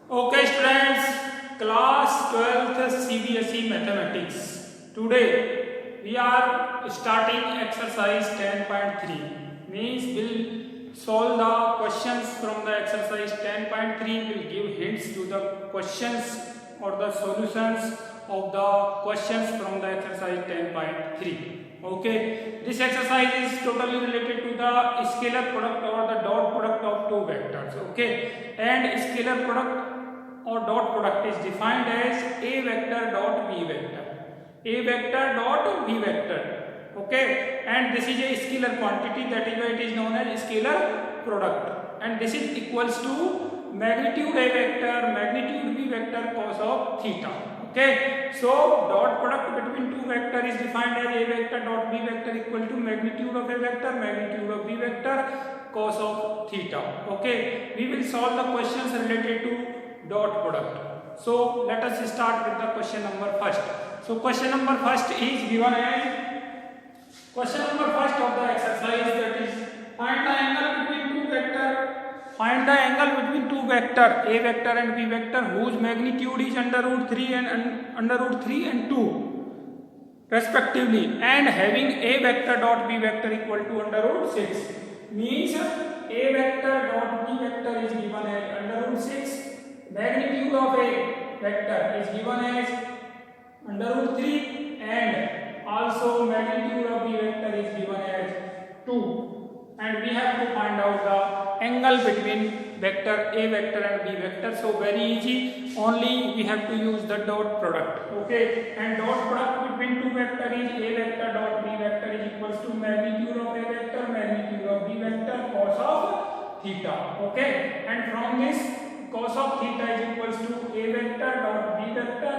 Okay, students, class 12th CBSE Mathematics. Today we are starting exercise 10.3. Means we'll solve the questions from the exercise 10.3. We'll give hints to the questions or the solutions of the questions from the exercise 10.3. Okay, this exercise is totally related to the scalar product or the dot product of two vectors. Okay, and scalar product or dot product is defined as a vector dot b vector. A vector dot b vector. Okay, and this is a scalar quantity, that is why it is known as scalar product. And this is equals to magnitude a vector, magnitude b vector cos of theta. Okay, so dot product between two vector is defined as a vector dot b vector equal to magnitude of a vector, magnitude of b vector cos of theta. Okay, we will solve the questions related to dot product. So let us start with the question number first. So question number first is given as question number first of the exercise, that is find the angle between two vector. Find the angle between two vector a vector and b vector whose magnitude is under root 3 and 2 respectively, and having a vector dot b vector equal to under root 6. Means a vector dot b vector is given as under root 6. Magnitude of a vector is given as under root 3 and also magnitude of b vector is given as 2. And we have to find out the angle between vector a vector and b vector. So very easy, only we have to use the dot product. Okay, and dot product between two vector is a vector dot b vector is equals to magnitude of a vector, magnitude of b vector cos of theta. Okay, and from this cos of theta is equals to a vector dot b vector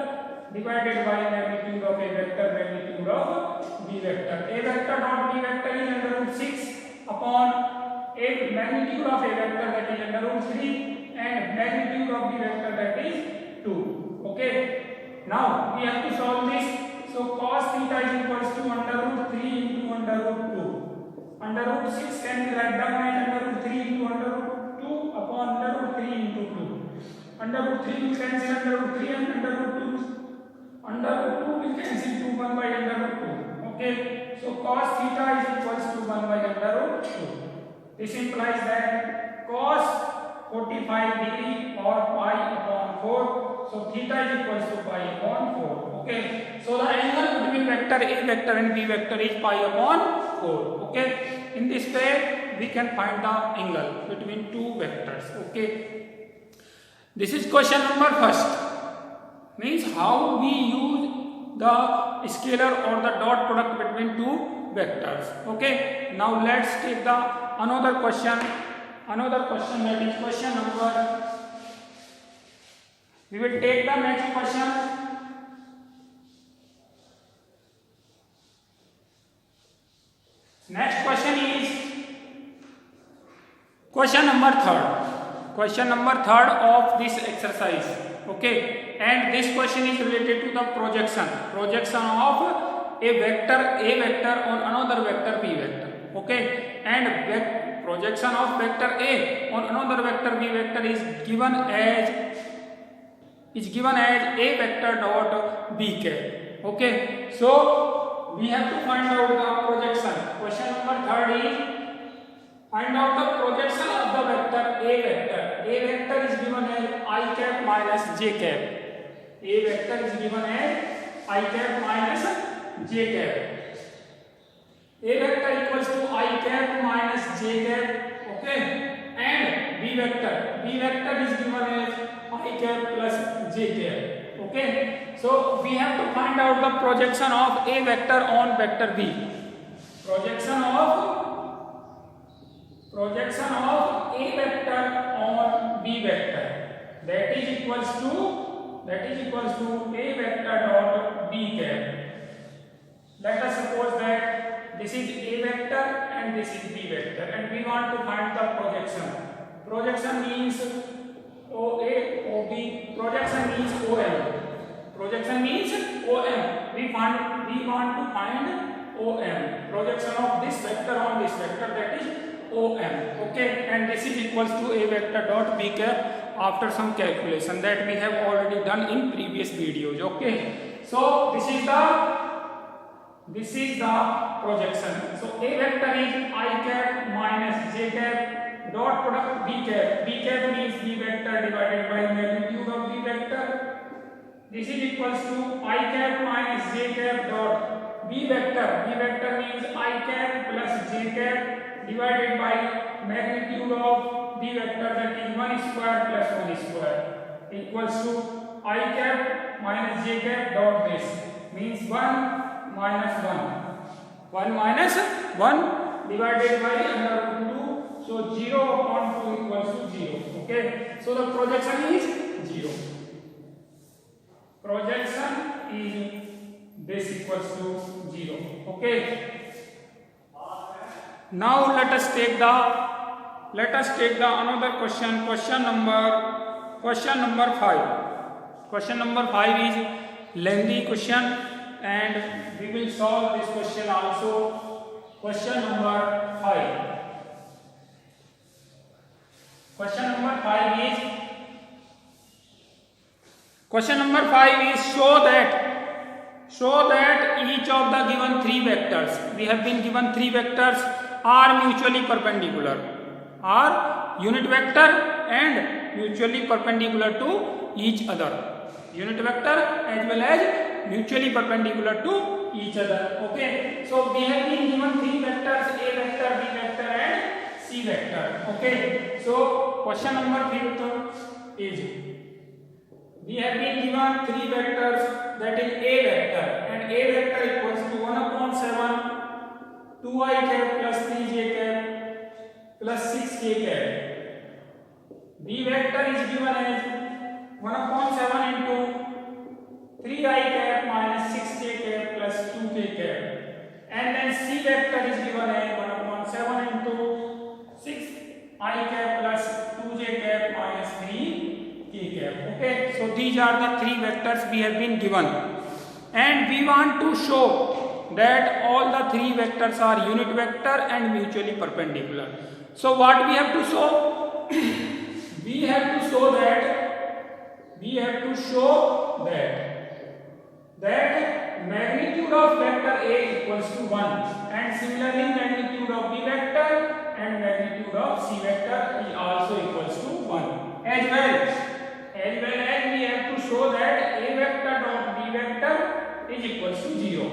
divided by magnitude of a vector, magnitude of b vector. A vector dot b vector is under root 6 upon a magnitude of a vector, that is under root 3, and magnitude of b vector, that is 2. Okay, now we have to solve this. So cos theta is equals to under root 3 into under root 2. Under root 6 can be written down as under root 3 into under root 2 upon under root 3 into 2. Under root 3 will cancel under root 3 and under root 2. Under root 2 will cancel to 1 by under root 2. Okay, so cos theta is equals to 1 by under root 2. This implies that cos 45 degree or pi upon 4. So theta is equals to pi upon 4. Okay, so the angle between vector a vector and b vector is pi upon 4. Okay, in this way we can find the angle between two vectors. Okay, this is question number first. Means how we use the scalar or the dot product between two vectors. Okay, now let's take the another question that is question number. We will take the next question. Next question is question number third of this exercise. Okay, and this question is related to the projection of a vector on another vector b vector. Okay, and projection of vector a on another vector b vector is given as a vector dot b cap. Okay, so we have to find out the projection. Question number third is find out the projection of the vector a vector. A vector is given as I cap minus j cap. A vector is given as I cap minus j cap. A vector equals to I cap minus j cap. Okay, and b vector is given as I cap plus j cap. Okay, so we have to find out the projection of a vector on vector b. Projection of a vector on b vector, that is equals to a vector dot b cap. Let us suppose that this is a vector and this is b vector, and we want to find the projection. Projection means OA, OB. Projection means OM. We want to find OM. Projection of this vector on this vector, that is OM. Okay, and this is equals to a vector dot b cap after some calculation that we have already done in previous videos. Okay, so this is the projection. So A vector is I cap minus j cap dot product B cap. B cap means B vector divided by magnitude of B vector. This is equals to I cap minus j cap dot B vector. B vector means I cap plus j cap divided by magnitude of B vector, that is 1 square plus 1 square, equals to I cap minus j cap dot this, means 1 minus 1 minus 1 divided by under root 2, so 0 upon 2 equals to 0. Okay, so the projection is 0. Projection is this equals to 0. Okay, now let us take the another question. Question number 5. Question number 5 is lengthy question, and we will solve this question also. Question number 5. Question number 5 is show that each of the given three vectors, we have been given three vectors, are mutually perpendicular, are unit vector and mutually perpendicular to each other. Unit vector as well as mutually perpendicular to each other. Okay, so we have been given three vectors, A vector, B vector and C vector. Okay, so question number 5 is we have been given three vectors, that is A vector, and A vector equals to 1 upon 7 2i cap plus 3j cap plus 6k cap. B vector is given as 1 upon 7 into 3i cap minus 6j cap plus 2k cap, and then C vector is given as 1 upon 7 into 6i cap plus 2j cap minus 3k cap. Okay, so these are the three vectors we have been given, and we want to show that all the three vectors are unit vector and mutually perpendicular. So what we have to show? we have to show that magnitude of vector A equals to 1, and similarly magnitude of B vector and magnitude of C vector is also equals to 1. As well as we have to show that A vector dot B vector is equals to 0.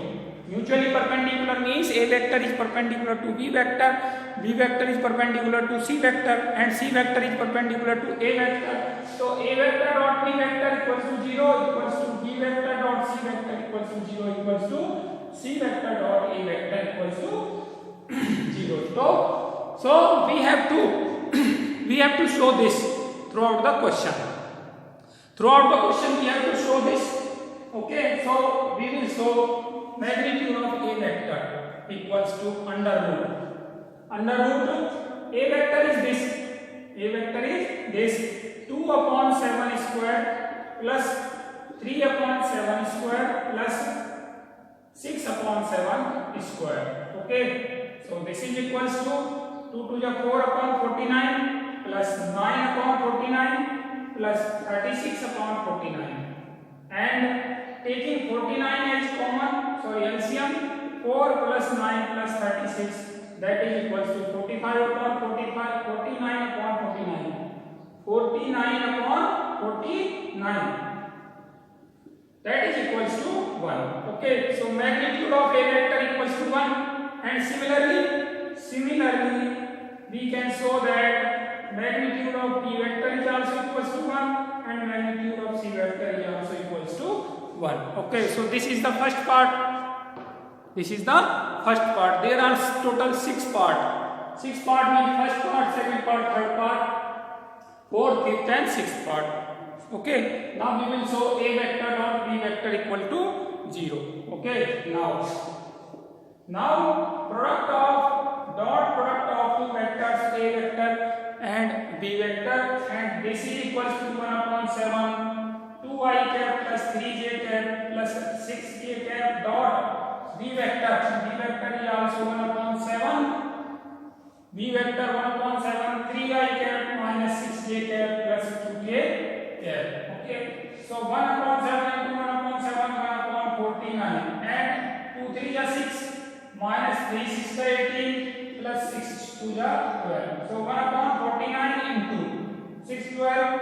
Mutually perpendicular means A vector is perpendicular to B vector, B vector is perpendicular to C vector, and C vector is perpendicular to A vector. So A vector dot B vector equals to 0 equals to B vector dot C vector equals to 0 equals to C vector dot A vector equals to 0. So we have to show this throughout the question. Throughout the question we have to show this. Okay, so we will show magnitude of A vector equals to under root. A vector is this 2 upon 7 square plus 3 upon 7 square plus 6 upon 7 square. Okay, so this is equals to 2 to the 4 upon 49 plus 9 upon 49 plus 36 upon 49, and taking 49 as common, so LCM 4 plus 9 plus 36, that is equals to 45 upon 45, 49 upon 49 upon 49, that is equals to 1. Okay, so magnitude of A vector equals to 1, and similarly we can show that magnitude of B vector is also equals to 1 and magnitude of C vector is also equals to 1. Okay, so this is the first part. There are total 6 parts. 6 parts means first part, second part, third part, fourth, fifth and sixth part. Okay, now we will show A vector dot B vector equal to 0. Okay, now product of two vectors A vector and B vector, and this is equals to 1 upon 7 2i cap plus 3j cap plus 6k cap dot B vector. B vector is also 1 upon 7. B vector 1 upon 7 3i cap minus 6j cap plus 2k So 1 upon 7 into 1 upon 7, 1 upon 49, and 2 3 is 6, minus 3 6 is 18, plus 6 2 is 12. So 1 upon 49 into 6 12,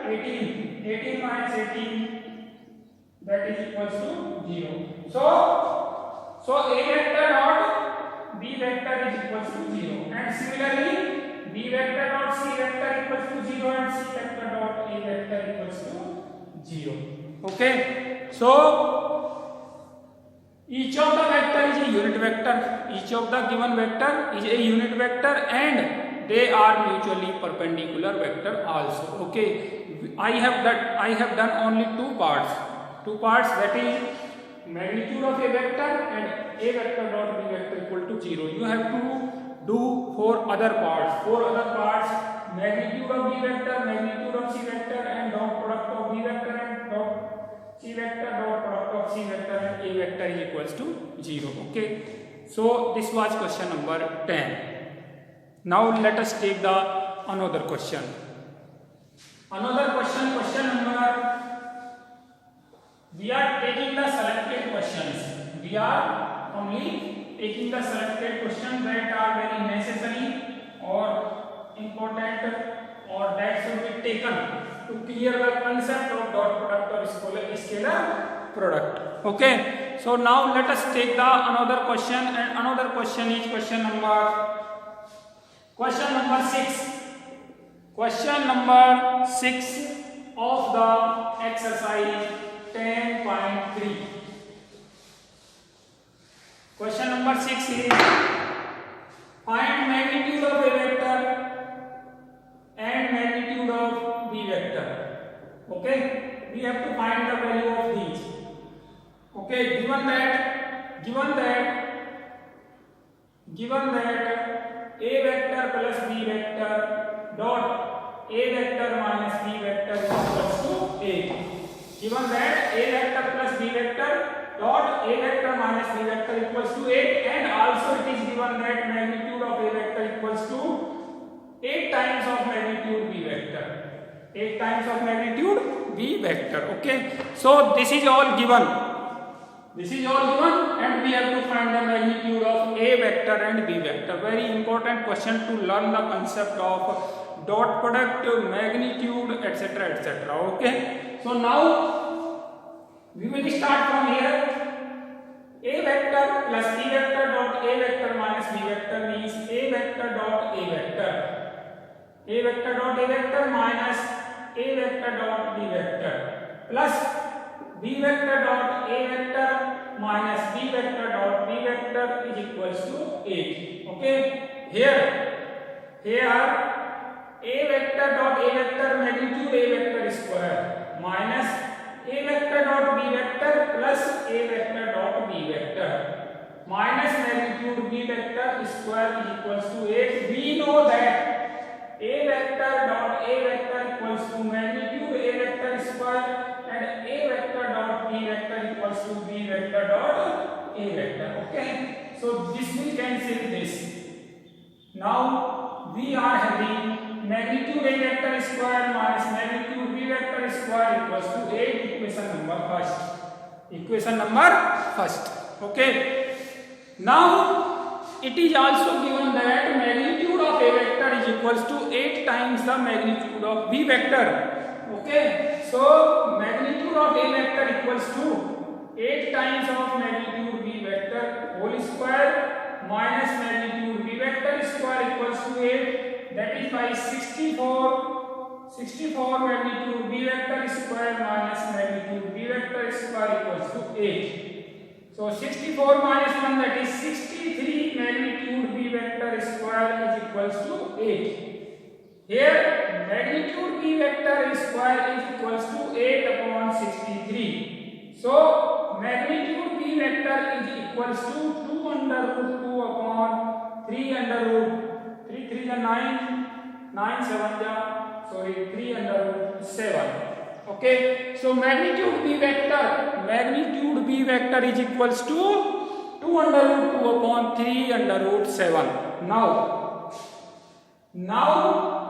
18, 18 minus 18, that is equals to 0. So A vector dot B vector is equals to 0, and similarly B vector dot C vector equals to 0, and C vector dot A vector equals to 0. Okay, so each of the vector is a unit vector, each of the given vector is a unit vector, and they are mutually perpendicular vector also. Okay, I have done only two parts, that is magnitude of a vector and A vector dot B vector equal to 0. You have to do four other parts, magnitude of B vector, magnitude of C vector, and dot product of B vector and dot C vector, dot product of C vector and A vector is equals to 0. Okay, so this was question number 10. Now let us take the another question. Question number, we are taking the selected questions. We are only taking the selected questions that are very necessary or important, or that should be taken to clear the concept of dot product or scalar product. Okay, so now let us take the another question, and another question is question number 6. Question number 6 of the exercise 10.3. Question number 6 is find magnitude of A vector and magnitude of B vector. Okay, we have to find the value of these. Okay, given that A vector plus B vector dot A vector minus B vector is equals to 8. Given that A vector plus B vector dot A vector minus B vector equals to 8, and also it is given that magnitude of A vector equals to 8 times of magnitude B vector. 8 times of magnitude B vector. Okay, so this is all given, and we have to find the magnitude of A vector and B vector. Very important question to learn the concept of dot product, magnitude, etc. etc. Okay, so now we will start from here. A vector plus B vector dot A vector minus B vector means A vector dot A vector. A vector dot A vector minus A vector dot B vector plus B vector dot A vector minus B vector dot B vector is equals to 8. Okay, here A vector dot A vector magnitude A vector square minus A vector dot B vector plus A vector dot B vector minus magnitude B vector square is equals to 8. We know that A vector dot A vector equals to magnitude A vector square, and A vector dot B vector equals to B vector dot A vector. Okay, so this will cancel this. Now we are having magnitude A vector square minus magnitude B vector square equals to 8. Equation number first. Okay, now it is also given that magnitude of A vector is equals to 8 times the magnitude of B vector. Okay, so magnitude of A vector equals to 8 times of magnitude B vector whole square minus magnitude B vector square equals to 8. That is by 64 magnitude B vector square minus magnitude B vector square equals to 8. So 64 minus 1, that is 63 magnitude B vector square is equals to 8. Here magnitude B vector square is equals to 8 upon 63. So magnitude B vector is equals to 2 under root 2 upon 3 under root 3 3 is 9, 9 7 is 3 under root 7. Okay, so magnitude B vector is equals to 2 under root 2 upon 3 under root 7. Now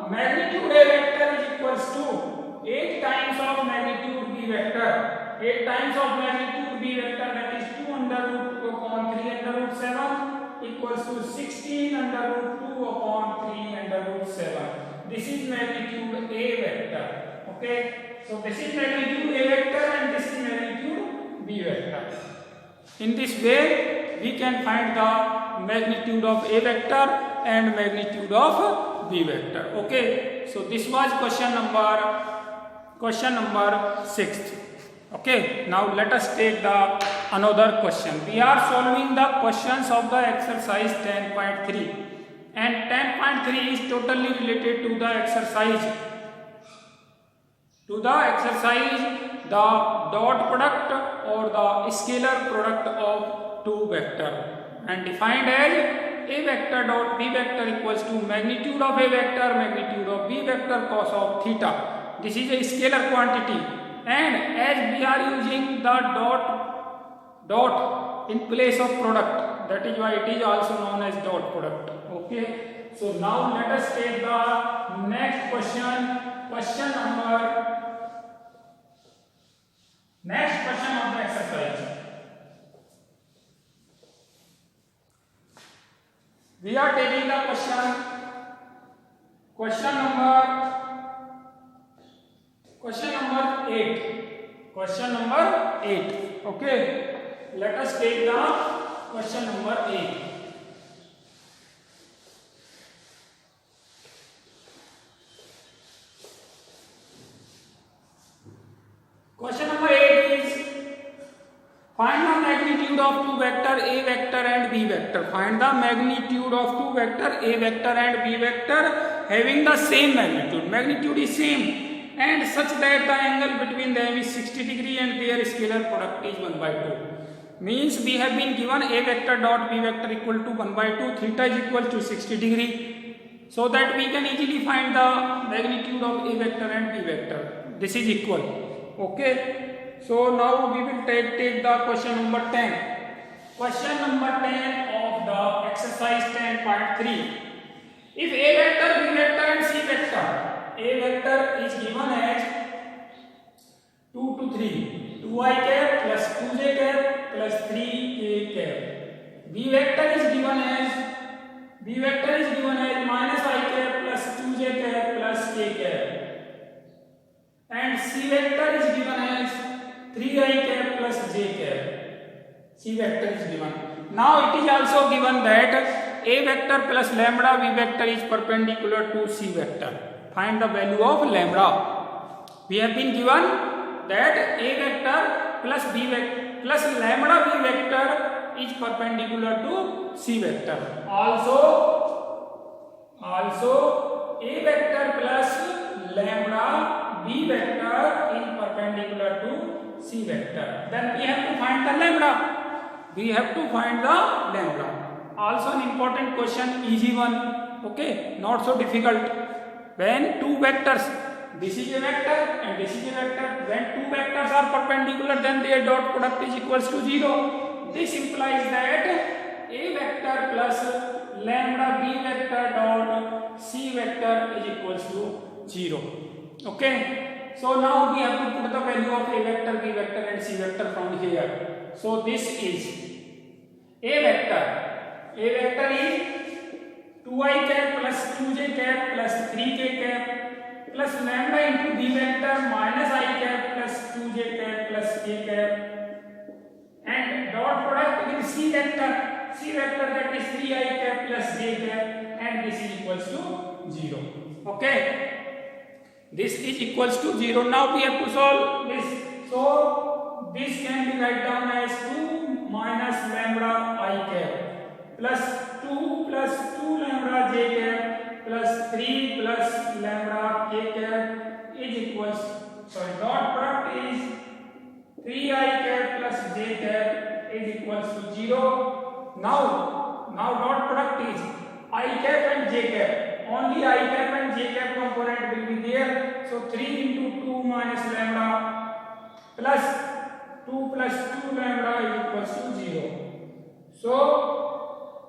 magnitude A vector is equals to 8 times of magnitude b vector, 8 times of magnitude b vector, that is 2 under root 2 upon 3 under root 7 equals to 16 under root 2 upon 3 under root 7. This is magnitude a vector. Okay, so this is magnitude a vector and this is magnitude b vector. In this way we can find the magnitude of a vector and magnitude of b vector. Okay, so this was question number 6. Okay, now let us take the another question. We are solving the questions of the exercise 10.3 and 10.3 is totally related to the exercise the dot product or the scalar product of two vector, and defined as a vector dot b vector equals to magnitude of a vector magnitude of b vector cos of theta. This is a scalar quantity, and as we are using the dot in place of product, that is why it is also known as dot product. Okay, so now let us take the next question of the exercise. We are taking the question number 8. Question number 8. Okay, let us take the question number 8. Question number 8 is find the magnitude of two vector a vector and b vector. Find the magnitude of two vector a vector and b vector having the same magnitude. Magnitude is same and such that the angle between them is 60 degree and their scalar product is 1/2. Means we have been given a vector dot b vector equal to 1/2, theta is equal to 60 degree, so that we can easily find the magnitude of a vector and b vector. This is equal. Okay, so now we will take the question number 10. Question number 10 of the exercise 10.3. If a vector, b vector and c vector, a vector is given as 2 to 3, 2i cap plus 2j cap plus 3k cap. B vector is given as minus I cap plus 2j cap plus k cap. And C vector is given as 3i cap plus j cap. C vector is given. Now it is also given that a vector plus lambda b vector is perpendicular to C vector. Find the value of lambda. We have been given that a vector plus b vector plus lambda b vector is perpendicular to C vector. Also a vector plus lambda b vector is perpendicular to C vector. Then we have to find the lambda. Also an important question, easy one. Okay, not so difficult. When two vectors, this is a vector and this is a vector, when two vectors are perpendicular, then their dot product is equals to 0. This implies that a vector plus lambda b vector dot C vector is equals to 0. Okay, so now we have to put the value of a vector, b vector and C vector from here. So this is a vector is 2i cap plus 2j cap plus 3k cap plus lambda into b vector minus I cap plus 2j cap plus k cap, and dot product with C vector that is 3i cap plus j cap, and this is equals to 0. Okay, this is equals to 0. Now we have to solve this. So this can be written down as 2 minus lambda I cap plus 2 lambda j cap plus 3 plus lambda k cap is equals, dot product is 3i cap plus j cap is equals to 0. Now dot product is I cap and j cap. Only I cap and j cap component will be there. So 3 into 2 minus lambda plus 2 plus 2 lambda is equals to 0. So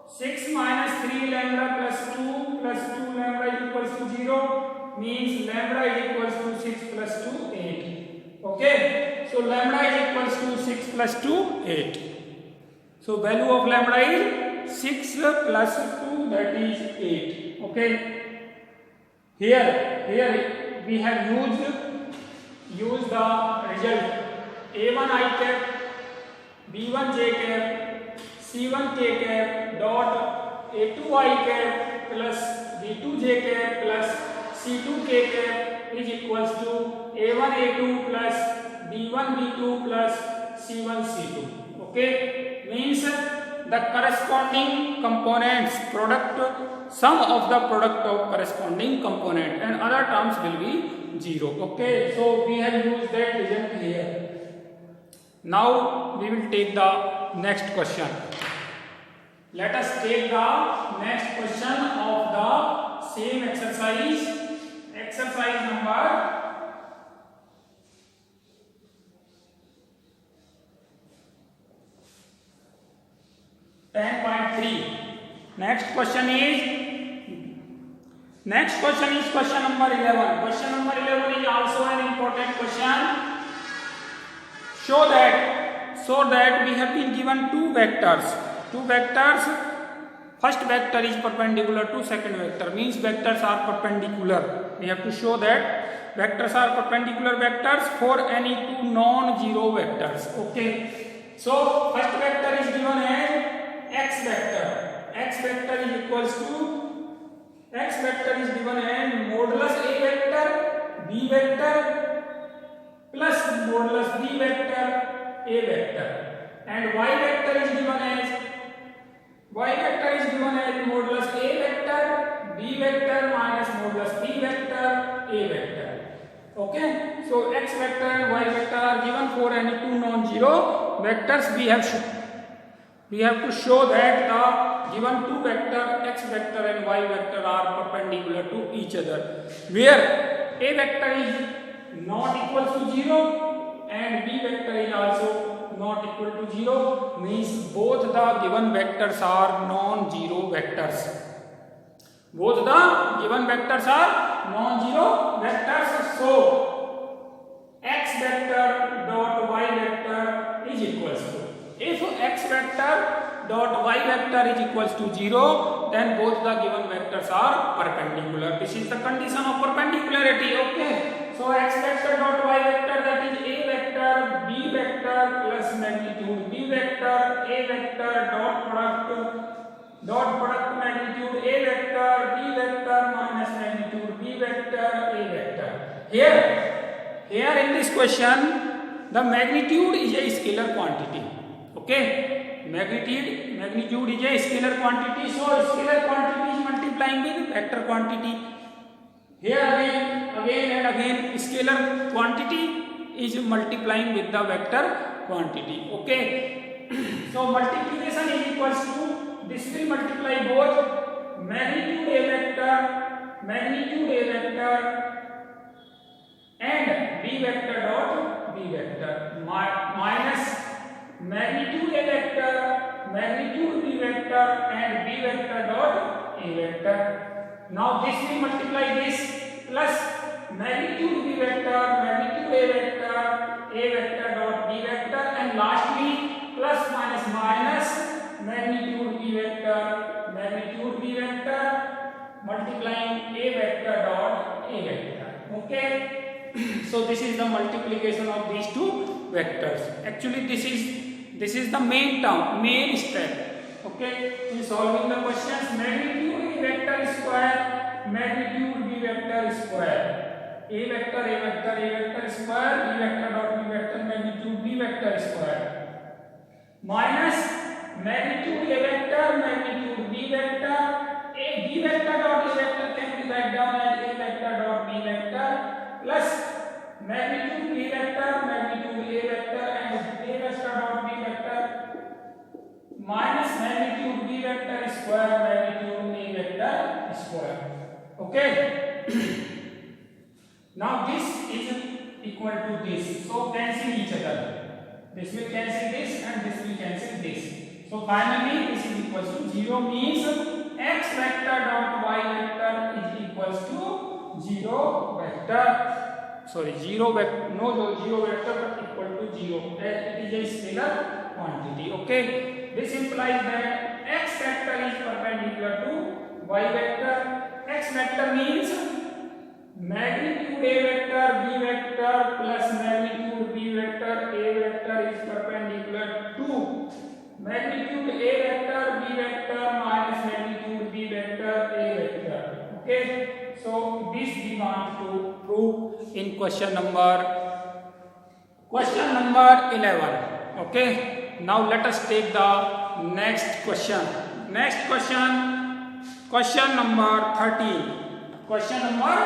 6 minus 3 lambda plus 2 lambda is equals to 0. means lambda is equals to 6 plus 2 8. Okay, so lambda is equals to 6 plus 2 8. So value of lambda is 6 plus 2, that is 8. Okay, here we have used the result a1 I cap, b1 j cap, c1 k cap dot a2 I cap plus b2 j cap plus c2 k cap is equals to a1 a2 plus b1 b2 plus c1 c2. Okay, means the corresponding components product, sum of the product of corresponding component and other terms will be 0. Okay, so we have used that result here. Now we will take the next question. Let us take the next question of the same exercise. Exercise number 10.3. Next question is question number 11. Question number 11 is also an important question. Show that we have been given two vectors. First vector is perpendicular to second vector, means vectors are perpendicular. We have to show that vectors are perpendicular vectors for any two non-zero vectors. Okay, so first vector is given as x vector. X vector is given as modulus a vector b vector plus modulus b vector a vector, and y vector is given as modulus a vector b vector minus modulus b vector a vector. Okay, so x vector and y vector are given for any two non-zero vectors. We have to show that the given two vector x vector and y vector are perpendicular to each other, where a vector is not equal to 0 and b vector is also not equal to 0, means both the given vectors are non-zero vectors. Both the given vectors are non-zero vectors. So x vector dot y vector is equals to, if x vector dot y vector is equals to 0, then both the given vectors are perpendicular. This is the condition of perpendicularity. Okay, so x vector dot y vector, that is a vector b vector plus magnitude b vector a vector dot product magnitude a vector b vector minus magnitude b vector a vector. Here in this question, the magnitude is a scalar quantity. Okay, magnitude is a scalar quantity, so scalar quantity is multiplying with vector quantity. Here again and again scalar quantity is multiplying with the vector quantity. Okay, so multiplication is equals to, this will multiply both magnitude a vector and b vector dot b vector minus magnitude a vector, magnitude b vector and b vector dot a vector. Now this will multiply this plus magnitude b vector, magnitude a vector dot b vector, and lastly plus minus magnitude b vector multiplying a vector dot a vector. Okay, so this is the multiplication of these two vectors. Actually this is the main step. Okay, in solving the questions, magnitude a vector square, magnitude b vector square, a vector square, b vector dot b vector magnitude b vector square, minus magnitude a vector, magnitude b vector, a b vector dot a vector can be written down as a vector dot b vector plus magnitude b vector, magnitude a vector and a vector dot b vector minus magnitude b vector square, magnitude a vector square. Okay, now this is equal to this, so cancel each other. This will cancel this and this will cancel this. So finally this is equals to 0, means x vector dot y vector is equals to zero vector. Sorry, zero vector, no zero vector but equal to 0, as it is a scalar quantity. Okay, this implies that x vector is perpendicular to y vector. X vector means magnitude a vector b vector plus magnitude b vector a vector is perpendicular to magnitude a vector b vector minus magnitude b vector a vector. Okay, so this we want to prove in question number 11. Okay, now let us take the next question. Question number 13. Question number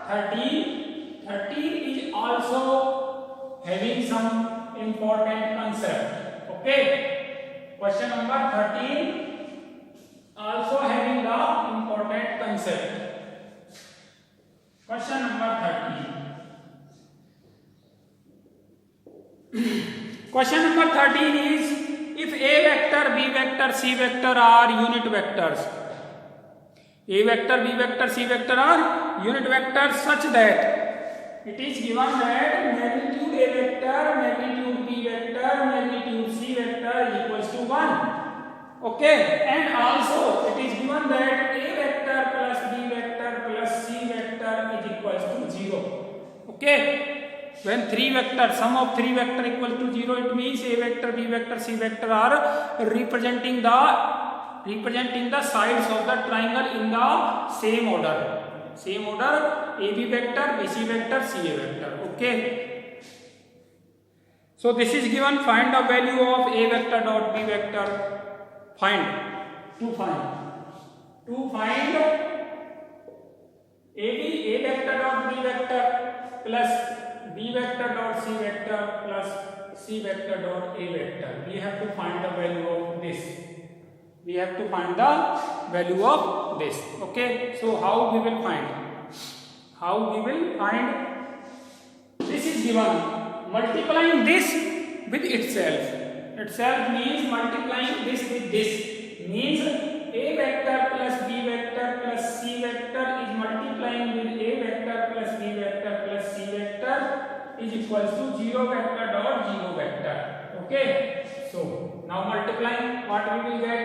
13 is also having some important concept. Okay, question number 13 also having the important concept. Question number 13. Question number 13 is, if A vector, B vector, C vector are unit vectors, A vector, B vector, C vector are unit vectors such that it is given that magnitude A vector, magnitude B vector, magnitude C vector is equals to 1. Okay, and also it is given that A vector plus B vector plus C vector is equals to 0. Okay, when three vectors, sum of three vector equal to 0, it means A vector, B vector, C vector are representing the sides of the triangle in the same order. Same order, AB vector, BC vector, CA vector. Okay. So this is given. Find the value of A vector dot B vector. To find A vector dot B vector plus B vector dot C vector plus C vector dot A vector. We have to find the value of this. Okay. So how we will find? This is given. Multiplying this with itself. Itself means multiplying this with this. Means A vector plus B vector plus C vector is multiplying with A vector plus B vector plus C vector is equals to 0 vector dot 0 vector. Okay. So now multiplying, what we will get?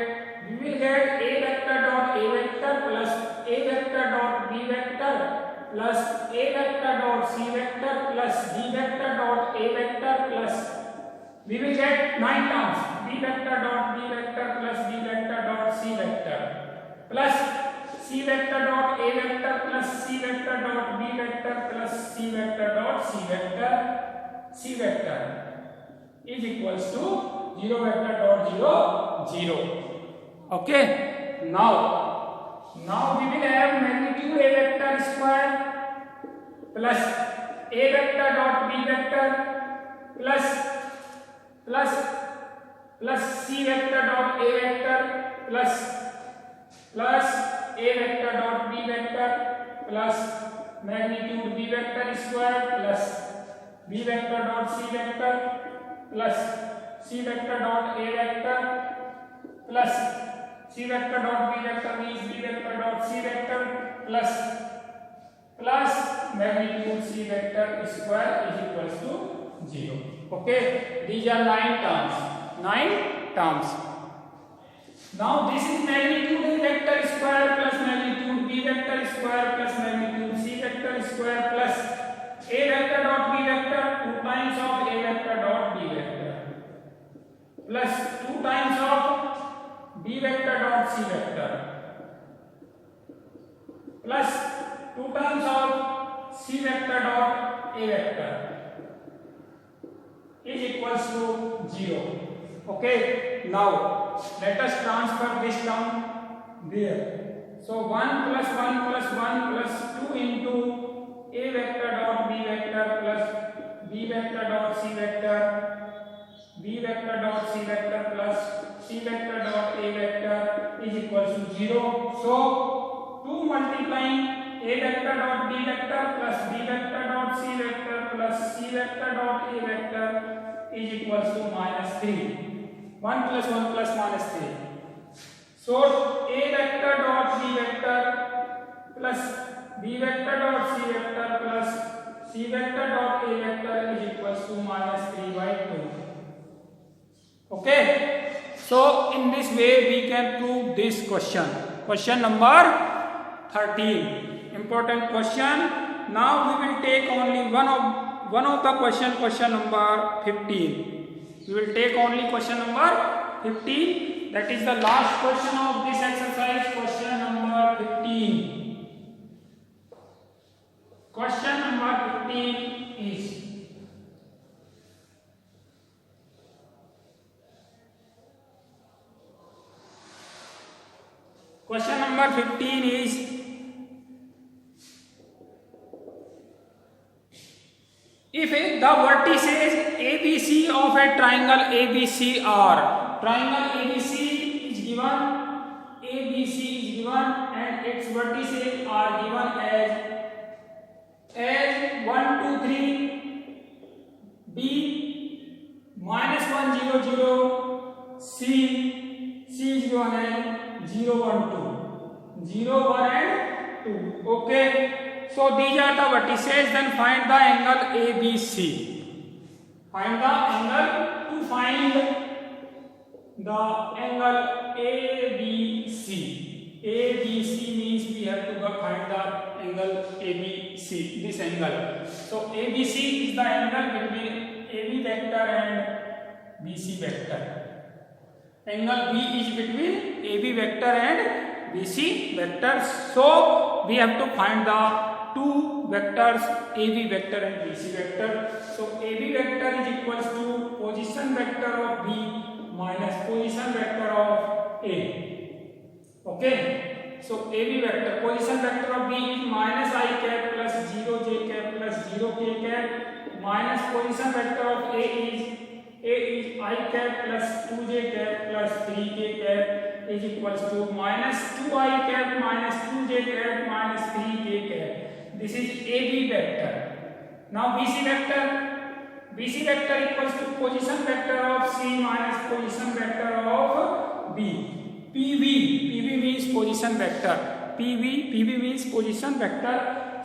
We will get A vector dot A vector plus A vector dot B vector plus A vector dot C vector plus B vector dot A vector plus we will get 9 terms. B vector dot B vector plus B vector dot C vector plus C vector dot A vector plus C vector dot B vector plus C vector dot C vector is equals to 0 vector dot 0 0. Okay. Now we will have magnitude A vector square plus A vector dot B vector plus C vector dot A vector plus A vector dot B vector plus magnitude B vector square plus B vector dot C vector plus C vector dot A vector plus C vector dot B vector means B vector dot C vector plus magnitude C vector square is equals to 0. Okay, these are 9 terms. Now this is magnitude A vector square plus magnitude B vector square plus magnitude C vector square plus A vector dot B vector 2 times of A vector dot B vector plus 2 times of B vector dot C vector plus 2 times of C vector dot A vector is equals to 0. Okay, now let us transfer this term there. So 1 plus 1 plus 1 plus 2 into A vector dot B vector plus B vector dot C vector, B vector dot C vector plus C vector dot A vector is equals to 0. So 2 multiplying A vector dot B vector plus B vector dot C vector plus C vector dot A vector is equals to minus 3. 1 plus 1 plus minus 3. So A vector dot B vector plus b vector dot c vector plus c vector dot a vector is equals to minus 3 by 2. Okay, so in this way we can prove this question. Question number 13, important question. Now we will take only one of the question number 15. We will take only question number 15, that is the last question of this exercise, question number 15. Question number 15 is, question number 15 is, if the vertices ABC of a triangle ABC are, triangle ABC is given, ABC is given and its vertices are given as 1 2 3, B minus 1 0 0, C is given as 0 1 2, 0 1 and 2. Okay, so these are the vertices. Then find the angle ABC. Find the angle. To find the angle ABC. ABC means we have to find the angle ABC. This angle. So ABC is the angle between AB vector and BC vector. Angle B is between AB vector and BC vector. So we have to find the two vectors AB vector and BC vector. So AB vector is equals to position vector of B minus position vector of A. Okay. So AB vector, position vector of B is minus I cap plus 0 j cap plus 0 k cap minus position vector of A is I cap plus 2 j cap plus 3 k cap is equals to minus 2 I cap minus 2 j cap minus 3 k cap. This is AB vector. Now BC vector equals to position vector of C minus position vector of B. PV means position vector. PV means position vector.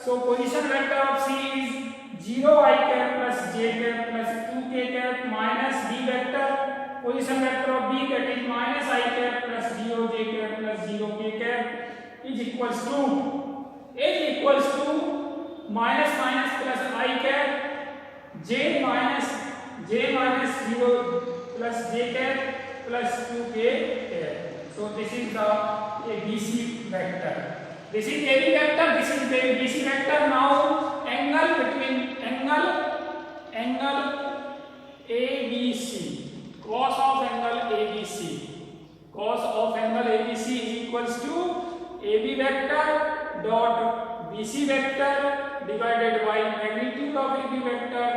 So position vector of C is 0 I cap plus j cap plus 2 k cap minus D vector. Position vector of B, that is minus I cap plus 0 j cap plus 0 k cap is equals to minus plus I cap j minus 0 plus j cap plus 2 k cap. So this is the ABC vector. This is AB vector, this is BC vector. Now angle between angle ABC, cos of angle ABC is equals to AB vector dot BC vector divided by magnitude of AB vector,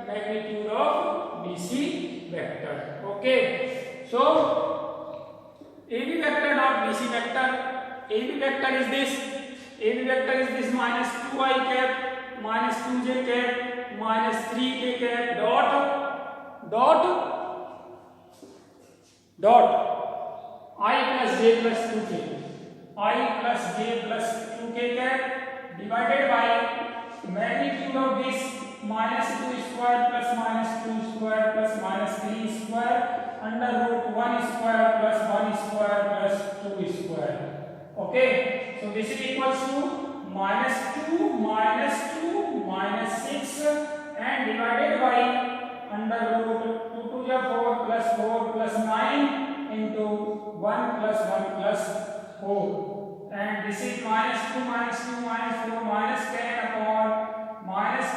magnitude of BC vector. Okay, so AB vector dot BC vector, AB vector is this minus 2I cap minus 2j cap minus 3k cap dot I plus j plus 2k cap divided by magnitude of this minus 2 square plus minus 2 square plus minus 3 square under root 1 square plus 1 square plus 2 square. Okay, so this is equals to minus 2 minus 6 and divided by under root 2 to the 4 plus 9 into 1 plus 4, and this is minus 2 minus 4 minus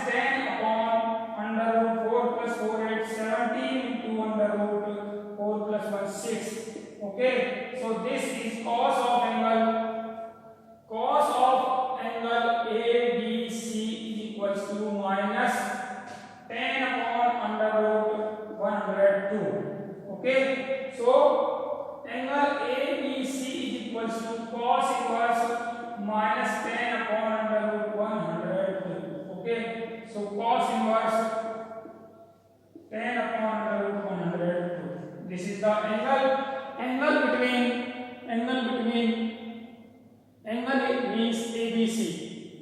10 upon under root 4 plus 4 is 17 into under root 4 plus 1 6. Okay, so this is cos of angle ABC is equals to minus 10 upon under root 102. Okay, so angle ABC is equals to cos inverse minus 10 upon under root 102. Okay, so cos inverse 10 upon under root 102. This is the angle between angle means ABC.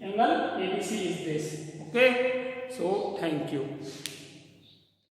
Angle table ABC is this. Okay, so thank you.